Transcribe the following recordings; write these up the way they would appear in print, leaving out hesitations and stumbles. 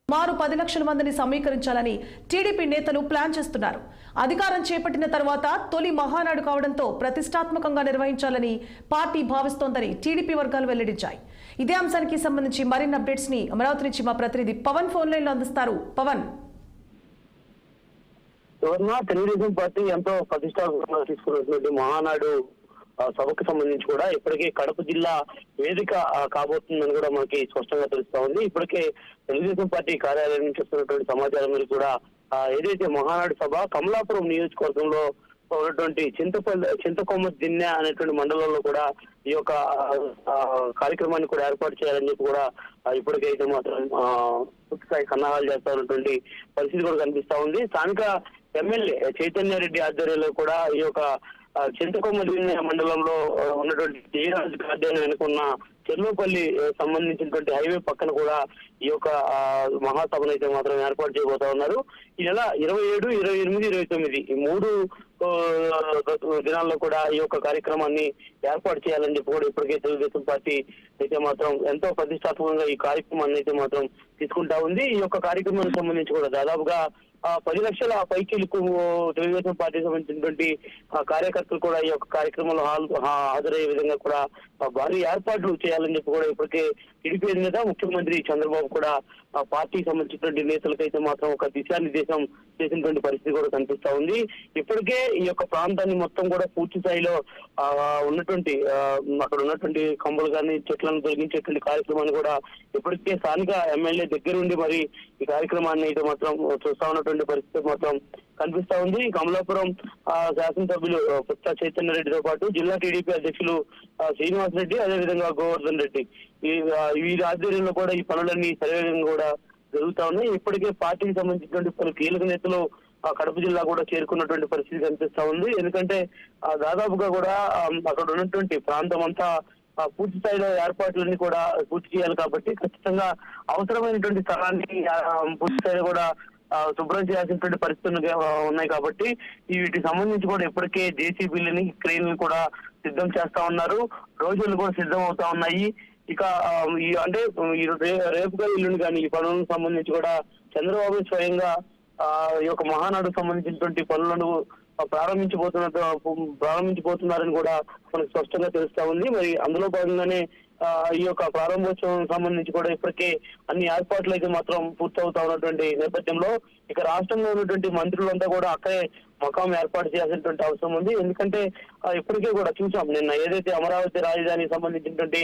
సుమారు 10 లక్షల మందిని సమీకరించాలని టీడీపీ నేతలు ప్లాన్ చేస్తున్నారు. అధికారం చేపట్టిన తర్వాత తొలి మహానాడు కావడంతో ప్రతిష్టాత్మకంగా నిర్వహించాలని పార్టీ భావిస్తోందని టీడీపీ వర్గాలు వెల్లడించాయి. ఇదే అంశానికి సంబంధించి మరిన్ని అప్డేట్స్ ని అమరావతి నుంచి మా ప్రతినిధి పవన్ ఫోన్ లైన్ లో అందిస్తారు. పవన్, తెలుగుదేశం పార్టీ ఎంతో ప్రతిష్టాత్మకంగా తీసుకున్నటువంటి మహానాడు సభకు సంబంధించి కూడా ఇప్పటికే కడప జిల్లా వేదిక కాబోతుందని కూడా మనకి స్పష్టంగా తెలుస్తా ఉంది. ఇప్పటికే తెలుగుదేశం పార్టీ కార్యాలయం నుంచి వస్తున్నటువంటి సమాచారం మీద కూడా ఏదైతే మహానాడు సభ కమలాపురం నియోజకవర్గంలో ఉన్నటువంటి చింతకొమ్మ దిన్నె అనేటువంటి మండలంలో కూడా ఈ యొక్క కార్యక్రమాన్ని కూడా ఏర్పాటు చేయాలని చెప్పి కూడా ఇప్పటికైతే మాత్రం పూర్తిస్థాయి సన్నాహాలు చేస్తా ఉన్నటువంటి పరిస్థితి కూడా కనిపిస్తా ఉంది. స్థానిక ఎమ్మెల్యే చైతన్యారెడ్డి ఆధ్వర్యంలో కూడా ఈ యొక్క చింతకొమ్మ దిన్నె మండలంలో ఉన్నటువంటి జయరాజ్ గార్డెన్ వెనుకున్న చెర్లోపల్లి సంబంధించినటువంటి హైవే పక్కన కూడా ఈ యొక్క మహాసభను అయితే మాత్రం ఏర్పాటు చేయబోతా ఉన్నారు. ఈ నెల 27, 28, 29 ఈ 3 దినాల్లో కూడా ఈ యొక్క కార్యక్రమాన్ని ఏర్పాటు చేయాలని చెప్పి కూడా ఇప్పటికే తెలుగుదేశం పార్టీ అయితే మాత్రం ఎంతో ప్రతిష్టాత్మకంగా ఈ కార్యక్రమాన్ని అయితే మాత్రం తీసుకుంటా ఉంది. ఈ యొక్క కార్యక్రమానికి సంబంధించి కూడా దాదాపుగా 10 లక్షల పైకీలకు తెలుగుదేశం పార్టీకి సంబంధించినటువంటి కార్యకర్తలు కూడా ఈ యొక్క కార్యక్రమంలో హాజరయ్యే విధంగా కూడా భారీ ఏర్పాట్లు చేయాలని చెప్పి కూడా ఇప్పటికే టీడీపీ అధినేత ముఖ్యమంత్రి చంద్రబాబు కూడా పార్టీకి సంబంధించినటువంటి నేతలకైతే మాత్రం ఒక దిశానిర్దేశం చేసినటువంటి పరిస్థితి కూడా కనిపిస్తా ఉంది. ఇప్పటికే ఈ యొక్క ప్రాంతాన్ని మొత్తం కూడా పూర్తి స్థాయిలో ఉన్నటువంటి అక్కడ ఉన్నటువంటి కంబలు కానీ చెట్లను తొలగించేటువంటి కార్యక్రమాన్ని కూడా ఇప్పటికే స్థానిక ఎమ్మెల్యే దగ్గరుండి మరి ఈ కార్యక్రమాన్ని అయితే మాత్రం చూస్తా ఉన్నటువంటి పరిస్థితి మాత్రం కనిపిస్తా ఉంది. కమలాపురం శాసనసభ్యులు పుత్త చైతన్య రెడ్డితో పాటు జిల్లా టీడీపీ అధ్యక్షులు శ్రీనివాస్ రెడ్డి, అదేవిధంగా గోవర్ధన్ రెడ్డి వీరి ఆధ్వర్యంలో కూడా ఈ పనులన్నీ సర్వేగంగా కూడా జరుగుతా ఉన్నాయి. ఇప్పటికే పార్టీకి సంబంధించినటువంటి పలు కీలక నేతలు కడప జిల్లా కూడా చేరుకున్నటువంటి పరిస్థితి కనిపిస్తా ఉంది. ఎందుకంటే దాదాపుగా కూడా అక్కడ ఉన్నటువంటి ప్రాంతం అంతా పూర్తి స్థాయిలో ఏర్పాట్లన్నీ కూడా పూర్తి చేయాలి కాబట్టి ఖచ్చితంగా అవసరమైనటువంటి స్థలాన్ని పూర్తి స్థాయిలో కూడా శుభ్రం చేయాల్సినటువంటి పరిస్థితులు ఉన్నాయి కాబట్టి వీటికి సంబంధించి కూడా ఇప్పటికే జేసీబీలని క్రెయిన్లు కూడా సిద్ధం చేస్తా ఉన్నారు. రోజులు కూడా సిద్ధం అవుతా ఉన్నాయి. ఇక అంటే రేపుగా ఇల్లుని కానీ ఈ పనులకు సంబంధించి కూడా చంద్రబాబు స్వయంగా ఈ యొక్క మహానాడుకు సంబంధించినటువంటి పనులను ప్రారంభించబోతున్నారని కూడా మనకు స్పష్టంగా తెలుస్తా ఉంది. మరి అందులో భాగంగానే ఈ యొక్క ప్రారంభోత్సవం సంబంధించి కూడా ఇప్పటికే అన్ని ఏర్పాట్లు అయితే మాత్రం పూర్తవుతా ఉన్నటువంటి నేపథ్యంలో ఇక రాష్ట్రంలో ఉన్నటువంటి మంత్రులంతా కూడా అక్కడే మకాం ఏర్పాటు చేయాల్సినటువంటి అవసరం ఉంది. ఎందుకంటే ఇప్పటికే కూడా చూసాం నిన్న ఏదైతే అమరావతి రాజధానికి సంబంధించినటువంటి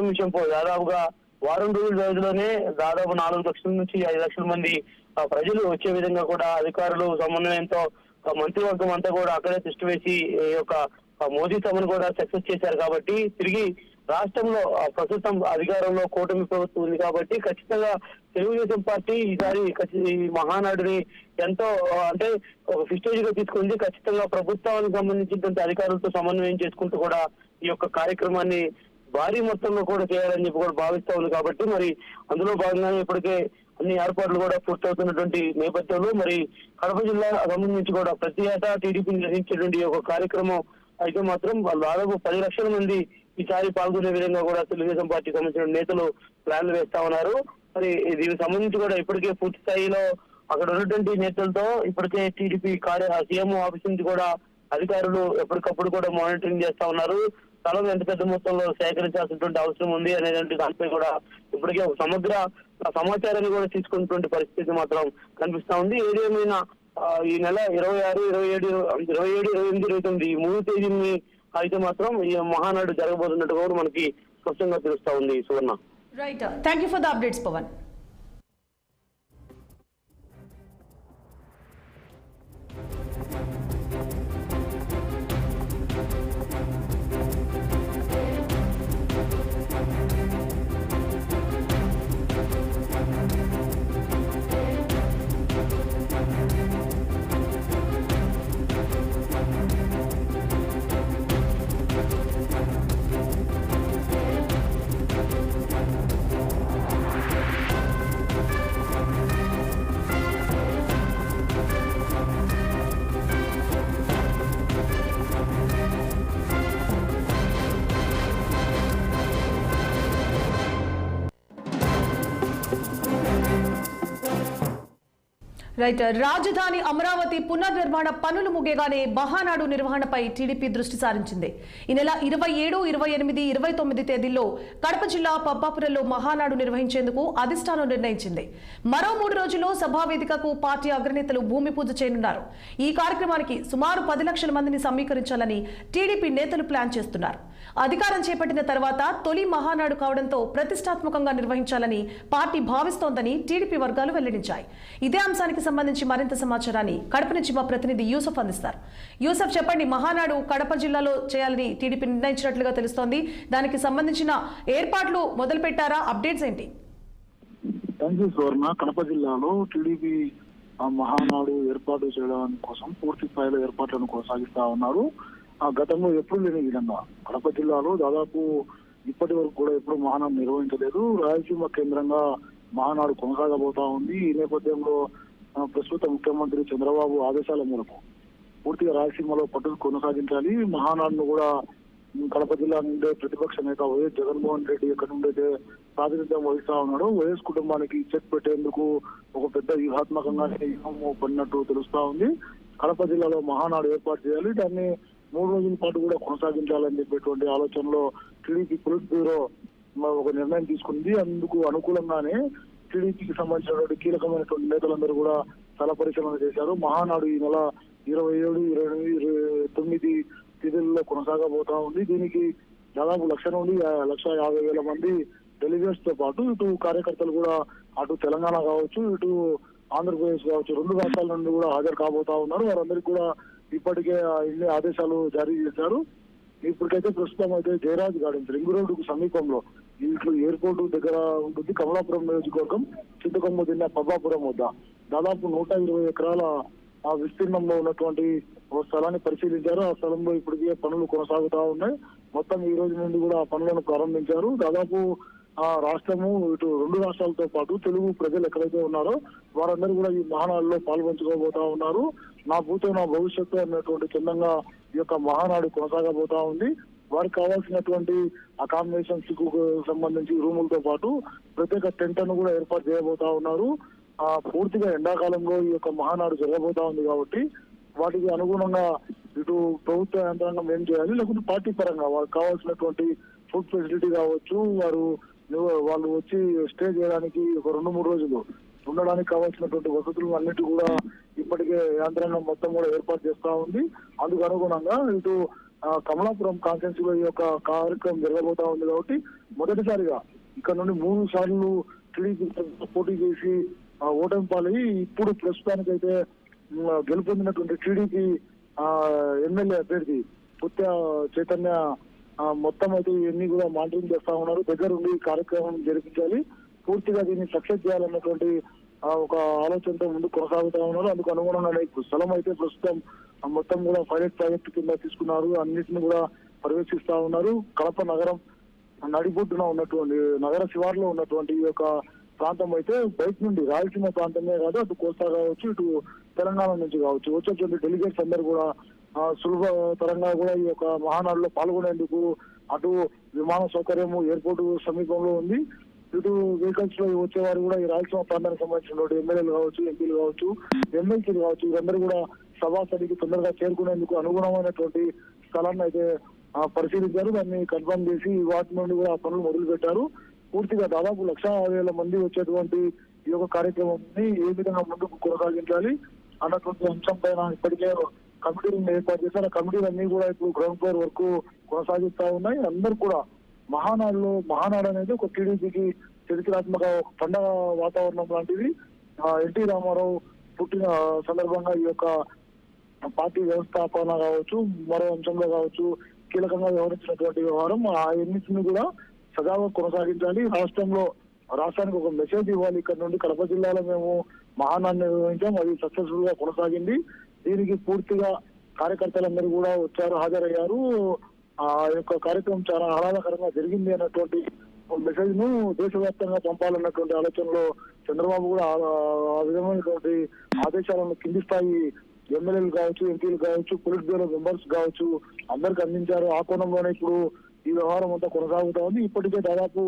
విషయంపై దాదాపుగా వారం రోజుల వ్యవధిలోనే దాదాపు 4 లక్షల నుంచి 5 లక్షల మంది ప్రజలు వచ్చే విధంగా కూడా అధికారులు సమన్వయంతో మంత్రివర్గం అంతా కూడా అక్కడే దృష్టి వేసి ఈ యొక్క మోదీ సభను కూడా సక్సెస్ చేశారు. కాబట్టి తిరిగి రాష్ట్రంలో ప్రస్తుతం అధికారంలో కూటమి ప్రభుత్వం ఉంది కాబట్టి ఖచ్చితంగా తెలుగుదేశం పార్టీ ఈసారి ఈ మహానాడుని ఎంతో అంటే ఒక ఫిస్టేజ్ గా తీసుకుంది. ఖచ్చితంగా ప్రభుత్వానికి సంబంధించినటువంటి అధికారులతో సమన్వయం చేసుకుంటూ కూడా ఈ యొక్క కార్యక్రమాన్ని భారీ మొత్తంలో కూడా చేయాలని చెప్పి కూడా భావిస్తా ఉంది. కాబట్టి మరి అందులో భాగంగానే ఇప్పటికే అన్ని ఏర్పాట్లు కూడా పూర్తవుతున్నటువంటి నేపథ్యంలో మరి కడప జిల్లా సంబంధించి కూడా ప్రతి ఏటా టీడీపీ నిర్వహించేటువంటి ఒక కార్యక్రమం అయితే మాత్రం దాదాపు 10 లక్షల మంది ఈసారి పాల్గొనే విధంగా కూడా తెలుగుదేశం పార్టీకి సంబంధించిన నేతలు ప్లాన్లు వేస్తా ఉన్నారు. మరి దీనికి సంబంధించి కూడా ఇప్పటికే పూర్తి స్థాయిలో అక్కడ ఉన్నటువంటి నేతలతో ఇప్పటికే టీడీపీ సీఎం ఆఫీస్ నుంచి కూడా అధికారులు ఎప్పటికప్పుడు కూడా మానిటరింగ్ చేస్తా ఉన్నారు. స్థలం ఎంత పెద్ద మొత్తంలో సేకరించాల్సినటువంటి అవసరం ఉంది అనేటువంటి దానిపై కూడా ఇప్పటికే ఒక సమగ్ర సమాచారాన్ని కూడా తీసుకున్నటువంటి పరిస్థితి మాత్రం కనిపిస్తా ఉంది. ఏదేమైనా ఈ నెల 26, 27, 28, 29 ఈ 3 తేదీని అయితే మాత్రం ఈ మహానాడు జరగబోతున్నట్టు కూడా మనకి స్పష్టంగా తెలుస్తా ఉంది. Suvarna, right, thank you for the updates Pavan. Right. రాజధాని అమరావతి పునర్నిర్మాణ పనులు ముగియగానే మహానాడు నిర్వహణపై టీడీపీ దృష్టి సారించింది. ఈ నెల 27, 28, 29 తేదీల్లో కడప జిల్లా పబ్బాపురంలో మహానాడు నిర్వహించేందుకు అధిష్టానం నిర్ణయించింది. మరో 3 రోజుల్లో సభావేదికకు పార్టీ అగ్రనేతలు భూమి పూజ చేయనున్నారు. ఈ కార్యక్రమానికి సుమారు 10 లక్షల మందిని సమీకరించాలని టీడీపీ నేతలు ప్లాన్ చేస్తున్నారు. అధికారం చేపట్టిన తర్వాత తొలి మహానాడు కావడంతో ప్రతిష్టాత్మకంగా నిర్వహించాలని పార్టీ భావిస్తోందని టీడీపీ వర్గాలు వెల్లడించాయి. ఇదే అంశానికి సంబంధించి మరింత సమాచారాన్ని కడప నుంచి మా ప్రతినిధి యూసఫ్ అందిస్తారు. యూసఫ్, చెప్పండి. మహానాడు కడప జిల్లాలో చేయాలని టీడీపీ నిర్ణయించినట్లుగా తెలుస్తోంది. దానికి సంబంధించిన ఏర్పాట్లు మొదలు పెట్టారా? అప్డేట్స్ ఏంటి? థ్యాంక్ యూ సువర్ణ. కడప జిల్లాలో టీడీపీ మహానాడు ఏర్పాటు చేయడం కోసం పూర్తి స్థాయిలో ఏర్పాట్లను కొనసాగిస్తా ఉన్నారు. గతంలో ఎప్పుడు లేని విధంగా కడప జిల్లాలో దాదాపు ఇప్పటి వరకు కూడా ఎప్పుడు మహానాడు నిర్వహించలేదు. రాయలసీమ కేంద్రంగా మహానాడు కొనసాగబోతా ఉంది. ఈ నేపథ్యంలో ప్రస్తుత ముఖ్యమంత్రి చంద్రబాబు ఆదేశాల మేరకు పూర్తిగా రాయలసీమలో పట్టును కొనసాగించాలి. మహానాడును కూడా కడప జిల్లా నుండే ప్రతిపక్ష నేత వైఎస్ జగన్మోహన్ రెడ్డి ఎక్కడి నుండైతే ప్రాతినిధ్యం వహిస్తా ఉన్నాడో వైఎస్ కుటుంబానికి చెక్ పెట్టేందుకు ఒక పెద్ద వ్యూహాత్మకంగా పడినట్టు తెలుస్తా ఉంది. కడప జిల్లాలో మహానాడు ఏర్పాటు చేయాలి, దాన్ని 3 రోజుల పాటు కూడా కొనసాగించాలని చెప్పేటువంటి ఆలోచనలో టీడీపీ పొలిట్ బ్యూరో ఒక నిర్ణయం తీసుకుంది. అందుకు అనుకూలంగానే టీడీపీకి సంబంధించినటువంటి కీలకమైనటువంటి నేతలందరూ కూడా స్థల పరిశీలన చేశారు. మహానాడు ఈ నెల 27, 28, 29 తేదీల్లో కొనసాగబోతా ఉంది. దీనికి దాదాపు 1,00,000 నుండి 1,50,000 మంది డెలిగేట్స్ తో పాటు ఇటు కార్యకర్తలు కూడా అటు తెలంగాణ కావచ్చు, ఇటు ఆంధ్రప్రదేశ్ కావచ్చు, 2 రాష్ట్రాల నుండి కూడా హాజరు కాబోతా ఉన్నారు. వారందరికీ కూడా ఇప్పటికే ఇన్ని ఆదేశాలు జారీ చేశారు. ఇప్పటికైతే ప్రస్తుతం అయితే జయరాజ్ గార్డెన్స్ రింగ్ రోడ్డుకు సమీపంలో ఇట్లు ఎయిర్పోర్ట్ దగ్గర ఉంటుంది. కమలాపురం నియోజకవర్గం చింతకొమ్మ దిన్న పబ్బాపురం వద్ద దాదాపు 120 ఎకరాల విస్తీర్ణంలో ఉన్నటువంటి ఒక స్థలాన్ని పరిశీలించారు. ఆ స్థలంలో ఇప్పటికే పనులు కొనసాగుతా ఉన్నాయి. మొత్తం ఈ రోజు నుండి కూడా ఆ పనులను ప్రారంభించారు. దాదాపు రాష్ట్రము ఇటు 2 రాష్ట్రాలతో పాటు తెలుగు ప్రజలు ఎక్కడైతే ఉన్నారో వారందరూ కూడా ఈ మహానాడులో పాల్పంచుకోబోతా ఉన్నారు. నా భూతో నా భవిష్యత్తు అన్నటువంటి చందంగా ఈ యొక్క మహానాడు కొనసాగబోతా ఉంది. వారికి కావాల్సినటువంటి అకామిడేషన్స్ కు సంబంధించి రూములతో పాటు ప్రత్యేక టెంట్ ను కూడా ఏర్పాటు చేయబోతా ఉన్నారు. పూర్తిగా ఎండాకాలంలో ఈ యొక్క మహానాడు జరగబోతా ఉంది కాబట్టి వాటికి అనుగుణంగా ఇటు ప్రభుత్వ యంత్రాంగం ఏం చేయాలి, లేకుంటే పార్టీ పరంగా వారికి కావాల్సినటువంటి ఫుడ్ ఫెసిలిటీ కావచ్చు, వాళ్ళు వచ్చి స్టే చేయడానికి ఒక 2-3 రోజులు ఉండడానికి కావాల్సినటువంటి వసతులు అన్నిటి కూడా ఇప్పటికే యంత్రాంగం మొత్తం కూడా ఏర్పాటు చేస్తా ఉంది. అందుకు అనుగుణంగా ఇటు కమలాపురం కాన్స్టిట్యున్సీలో ఈ యొక్క కార్యక్రమం జరగబోతా ఉంది కాబట్టి మొదటిసారిగా ఇక్కడ నుండి 3 సార్లు టీడీపీ పోటీ చేసి ఓటమి పాలయ్యి ఇప్పుడు ప్రస్తుతానికైతే గెలుపొందినటువంటి టీడీపీ ఎమ్మెల్యే అభ్యర్థి పుత్య చైతన్య మొత్తం అయితే ఇవన్నీ కూడా మానిటరింగ్ చేస్తా ఉన్నారు. దగ్గరుండి కార్యక్రమం జరిపించాలి, పూర్తిగా దీన్ని సక్సెస్ చేయాలన్నటువంటి ఒక ఆలోచనతో ముందుకు కొనసాగుతా ఉన్నారు. అందుకు అనుగుణంగా స్థలం అయితే ప్రస్తుతం మొత్తం కూడా పైలట్ ప్రాజెక్టు కింద తీసుకున్నారు. అన్నింటిని కూడా పర్యవేక్షిస్తా ఉన్నారు. కడప నగరం నడిబొడ్డున ఉన్నటువంటి నగర శివార్లో ఉన్నటువంటి ఈ యొక్క ప్రాంతం అయితే బయట నుండి రాయలసీమ ప్రాంతమే కాదు, అటు కోస్తా కావచ్చు, ఇటు తెలంగాణ నుంచి కావచ్చు వచ్చేటువంటి డెలిగేట్స్ అందరూ కూడా సులభతరంగా కూడా ఈ యొక్క మహానాడులో పాల్గొనేందుకు అటు విమాన సౌకర్యము ఎయిర్పోర్టు సమీపంలో ఉంది. ఇటు వెహికల్స్ లో వచ్చేవారు కూడా ఈ రాయలసీమ ప్రాంతానికి సంబంధించిన ఎమ్మెల్యేలు కావచ్చు, ఎంపీలు కావచ్చు, ఎమ్మెల్సీలు కావచ్చు, వీరందరూ కూడా సభాస్థలికి తొందరగా చేరుకునేందుకు అనుగుణమైనటువంటి స్థలాన్ని అయితే పరిశీలించారు. దాన్ని కన్ఫర్మ్ చేసి వాటి నుండి కూడా పనులు మొదలు పెట్టారు. పూర్తిగా దాదాపు 1,50,000 మంది వచ్చేటువంటి ఈ యొక్క కార్యక్రమాన్ని ఏ విధంగా ముందుకు కొనసాగించాలి అన్నటువంటి అంశం పైన ఇప్పటికే కమిటీలను ఏర్పాటు చేశారు. ఆ కమిటీలన్నీ కూడా ఇప్పుడు గ్రౌండ్ ఫ్లోర్ వరకు కొనసాగిస్తా ఉన్నాయి. అందరూ కూడా మహానాడు అనేది ఒక టీడీపీకి చరిత్రాత్మక పండగ వాతావరణం లాంటిది. ఎన్టీ రామారావు పుట్టిన సందర్భంగా ఈ యొక్క పార్టీ వ్యవస్థాపన కావచ్చు, మరో అంశంలో కావచ్చు కీలకంగా వ్యవహరించినటువంటి వ్యవహారం ఆ ఎన్నింటిని కూడా సజావుగా కొనసాగించాలి. రాష్ట్రానికి ఒక మెసేజ్ ఇవ్వాలి. ఇక్కడ నుండి కడప జిల్లాలో మేము మహానాడు నిర్వహించాం, అది సక్సెస్ఫుల్ గా కొనసాగింది. దీనికి పూర్తిగా కార్యకర్తలందరూ కూడా వచ్చారు, హాజరయ్యారు. ఆ యొక్క కార్యక్రమం చాలా ఆహ్లాదకరంగా జరిగింది అన్నటువంటి మెసేజ్ ను దేశవ్యాప్తంగా పంపాలన్నటువంటి ఆలోచనలో చంద్రబాబు కూడా ఆ విధమైనటువంటి ఆదేశాలను కింది స్థాయి ఎమ్మెల్యేలు కావచ్చు, ఎంపీలు కావచ్చు, పొలిట్ బ్యూరో మెంబర్స్ కావచ్చు అందరికి అందించారు. ఆ కోణంలోనే ఇప్పుడు ఈ వ్యవహారం అంతా కొనసాగుతా ఉంది. ఇప్పటికే దాదాపు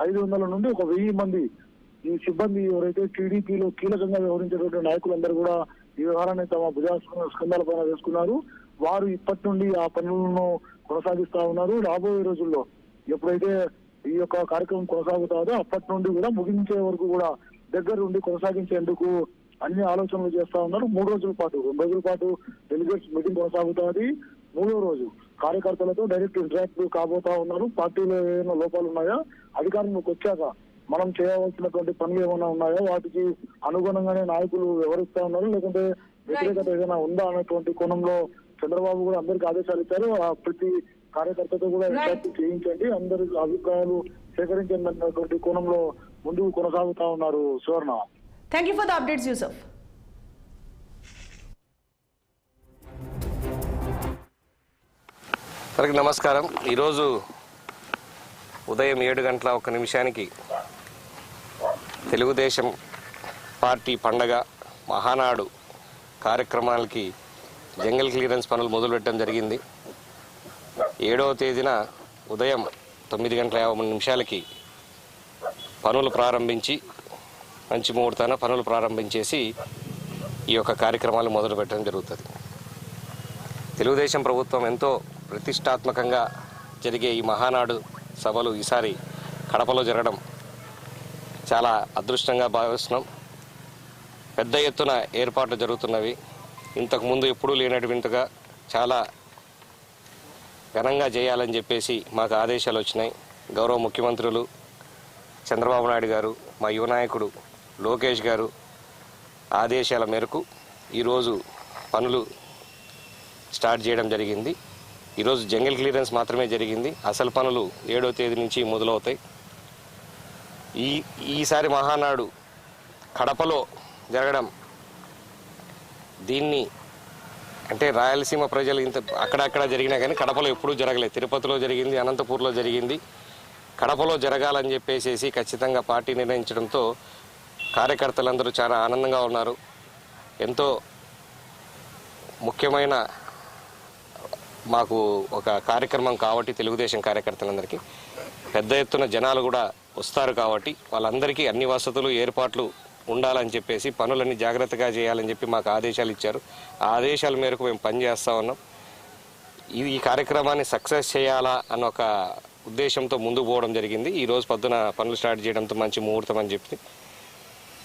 500 నుండి 1,000 మంది ఈ సిబ్బంది ఎవరైతే టీడీపీలో కీలకంగా వ్యవహరించేటువంటి నాయకులందరూ కూడా ఈ వ్యవహారాన్ని తమ స్కంధాల పైన వేసుకున్నారు. వారు ఇప్పటి నుండి ఆ పనులను కొనసాగిస్తా ఉన్నారు. రాబోయే రోజుల్లో ఎప్పుడైతే ఈ యొక్క కార్యక్రమం కొనసాగుతుందో అప్పటి నుండి కూడా ముగించే వరకు కూడా దగ్గర నుండి కొనసాగించేందుకు అన్ని ఆలోచనలు చేస్తా ఉన్నారు. 3 రోజుల పాటు 2 రోజుల పాటు డెలిగేట్స్ మీటింగ్ కొనసాగుతుంది. 3వ రోజు కార్యకర్తలతో డైరెక్ట్ ఇంటరాక్ట్ కాబోతా ఉన్నారు. పార్టీలో ఏమైనా లోపాలు ఉన్నాయా, అధికారంలోకి వచ్చాక మనం చేయవలసినటువంటి పనులు ఏమైనా ఉన్నాయో వాటికి అనుగుణంగానే నాయకులు వివరిస్తా ఉన్నారు, లేకుంటే వ్యతిరేకత ఏదైనా ఉందా అనేటువంటి కోణంలో చంద్రబాబు కూడా అందరికి ఆదేశాలు ఇచ్చారు. ప్రతి కార్యకర్తతో కూడా ఇంటరాక్ట్ చేయించండి, అందరి అభిప్రాయాలు సేకరించండి అన్నటువంటి కోణంలో ముందుకు కొనసాగుతా ఉన్నారు. Suvarna, thank you for the updates Yusuf. అందరికీ నమస్కారం. ఈరోజు ఉదయం 7:01 తెలుగుదేశం పార్టీ పండగ మహానాడు కార్యక్రమాలకి జంగల్ క్లియరెన్స్ పనులు మొదలుపెట్టడం జరిగింది. 7వ తేదీన ఉదయం 9:50 పనులు ప్రారంభించి మంచి ముహూర్తాన పనులు ప్రారంభించేసి ఈ యొక్క కార్యక్రమాలు మొదలు పెట్టడం జరుగుతుంది. తెలుగుదేశం ప్రభుత్వం ఎంతో ప్రతిష్టాత్మకంగా జరిగే ఈ మహానాడు సభలు ఈసారి కడపలో జరగడం చాలా అదృష్టంగా భావిస్తున్నాం. పెద్ద ఎత్తున ఏర్పాట్లు జరుగుతున్నవి. ఇంతకుముందు ఎప్పుడూ లేనటువంటిగా చాలా ఘనంగా చేయాలని చెప్పేసి మాకు ఆదేశాలు వచ్చినాయి. గౌరవ ముఖ్యమంత్రులు చంద్రబాబు నాయుడు గారు, మా యువ నాయకుడు లోకేష్ గారు ఆదేశాల మేరకు ఈరోజు పనులు స్టార్ట్ చేయడం జరిగింది. ఈరోజు జంగల్ క్లియరెన్స్ మాత్రమే జరిగింది. అసలు పనులు 7వ తేదీ నుంచి మొదలవుతాయి. ఈసారి మహానాడు కడపలో జరగడం, దీన్ని అంటే రాయలసీమ ప్రజలు ఇంత అక్కడక్కడ జరిగినా కానీ కడపలో ఎప్పుడూ జరగలేదు. తిరుపతిలో జరిగింది, అనంతపూర్లో జరిగింది. కడపలో జరగాలని చెప్పేసి ఖచ్చితంగా పార్టీ నిర్ణయించడంతో కార్యకర్తలందరూ చాలా ఆనందంగా ఉన్నారు. ఎంతో ముఖ్యమైన మాకు ఒక కార్యక్రమం కాబట్టి తెలుగుదేశం కార్యకర్తలందరికీ పెద్ద ఎత్తున జనాలు కూడా వస్తారు కాబట్టి వాళ్ళందరికీ అన్ని వసతులు ఏర్పాట్లు ఉండాలని చెప్పేసి పనులన్నీ జాగ్రత్తగా చేయాలని చెప్పి మాకు ఆదేశాలు ఇచ్చారు. ఆ ఆదేశాల మేరకు మేము పనిచేస్తూ ఉన్నాం. ఈ కార్యక్రమాన్ని సక్సెస్ చేయాలా అన్న ఒక ఉద్దేశంతో ముందుకు పోవడం జరిగింది. ఈరోజు పొద్దున పనులు స్టార్ట్ చేయడంతో మంచి ముహూర్తం అని చెప్పి